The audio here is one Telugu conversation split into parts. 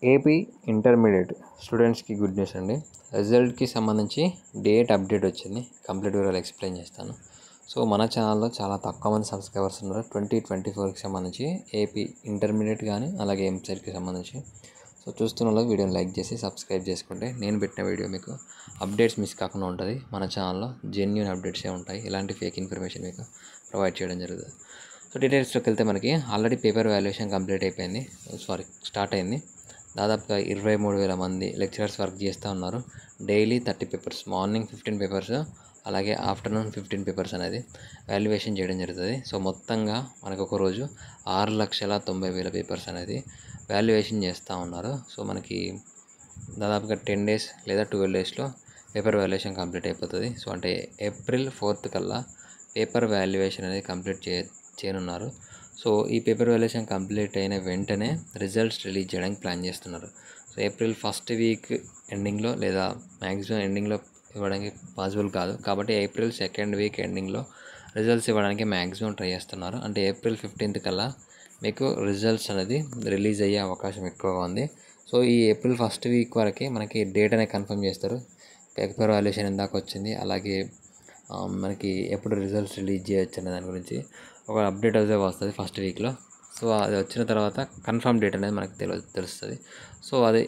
ఏపీ ఇంటర్మీడియట్ స్టూడెంట్స్కి గుడ్ న్యూస్ అండి. రిజల్ట్కి సంబంధించి డేట్ అప్డేట్ వచ్చింది. కంప్లీట్ వివరాలు ఎక్స్ప్లెయిన్ చేస్తాను. సో మన ఛానల్లో చాలా తక్కువ మంది సబ్స్క్రైబర్స్ ఉన్నారు. 2024కి సంబంధించి ఏపీ ఇంటర్మీడియట్ కానీ అలాగే ఎంసెట్కి సంబంధించి. సో చూస్తున్న వాళ్ళు వీడియోని లైక్ చేసి సబ్స్క్రైబ్ చేసుకుంటే నేను పెట్టిన వీడియో మీకు అప్డేట్స్ మిస్ కాకుండా ఉంటుంది. మన ఛానల్లో జెన్యూన్ అప్డేట్సే ఉంటాయి. ఎలాంటి ఫేక్ ఇన్ఫర్మేషన్ మీకు ప్రొవైడ్ చేయడం జరుగుతుంది. సో డీటెయిల్స్లోకి వెళ్తే మనకి ఆల్రెడీ పేపర్ వాల్యుయేషన్ కంప్లీట్ అయిపోయింది. స్టార్ట్ అయింది. దాదాపుగా 23,000 మంది లెక్చరర్స్ వర్క్ చేస్తూ ఉన్నారు. డైలీ 30 పేపర్స్, మార్నింగ్ 15 పేపర్స్ అలాగే ఆఫ్టర్నూన్ 15 పేపర్స్ అనేది వాల్యుయేషన్ చేయడం జరుగుతుంది. సో మొత్తంగా మనకు ఒక రోజు 6,90,000 పేపర్స్ అనేది వాల్యుయేషన్ చేస్తూ ఉన్నారు. సో మనకి దాదాపుగా 10 డేస్ లేదా 12 డేస్లో పేపర్ వాల్యుయేషన్ కంప్లీట్ అయిపోతుంది. సో అంటే ఏప్రిల్ 4th కల్లా పేపర్ వాల్యుయేషన్ అనేది కంప్లీట్ చేయనున్నారు. సో ఈ పేపర్ వాల్యుయేషన్ కంప్లీట్ అయిన వెంటనే రిజల్ట్స్ రిలీజ్ చేయడానికి ప్లాన్ చేస్తున్నారు. సో ఏప్రిల్ 1st వీక్ ఎండింగ్లో లేదా మ్యాక్సిమం ఎండింగ్లో ఇవ్వడానికి పాసిబుల్ కాదు. కాబట్టి ఏప్రిల్ 2nd వీక్ ఎండింగ్లో రిజల్ట్స్ ఇవ్వడానికి మ్యాక్సిమం ట్రై చేస్తున్నారు. అంటే ఏప్రిల్ 15th కల్లా మీకు రిజల్ట్స్ అనేది రిలీజ్ అయ్యే అవకాశం ఎక్కువగా ఉంది. సో ఈ ఏప్రిల్ 1st వీక్ వరకే మనకి డేట్ అనేది కన్ఫర్మ్ చేస్తారు. పేపర్ వాల్యుయేషన్ ఎందాక వచ్చింది, అలాగే మనకి ఎప్పుడు రిజల్ట్స్ రిలీజ్ చేయొచ్చు అనే దాని గురించి ఒక అప్డేట్ అయితే వస్తుంది 1st వీక్లో. సో అది వచ్చిన తర్వాత కన్ఫర్మ్ డేట్ అనేది మనకు తెలుస్తుంది. సో అది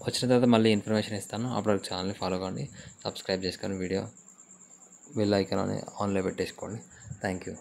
వచ్చిన తర్వాత మళ్ళీ ఇన్ఫర్మేషన్ ఇస్తాను. అప్పుడు ఛానల్ని ఫాలో కావండి, సబ్స్క్రైబ్ చేసుకొని వీడియో బెల్ ఐకాన్ ఆన్లో పెట్టేసుకోండి. Thank you.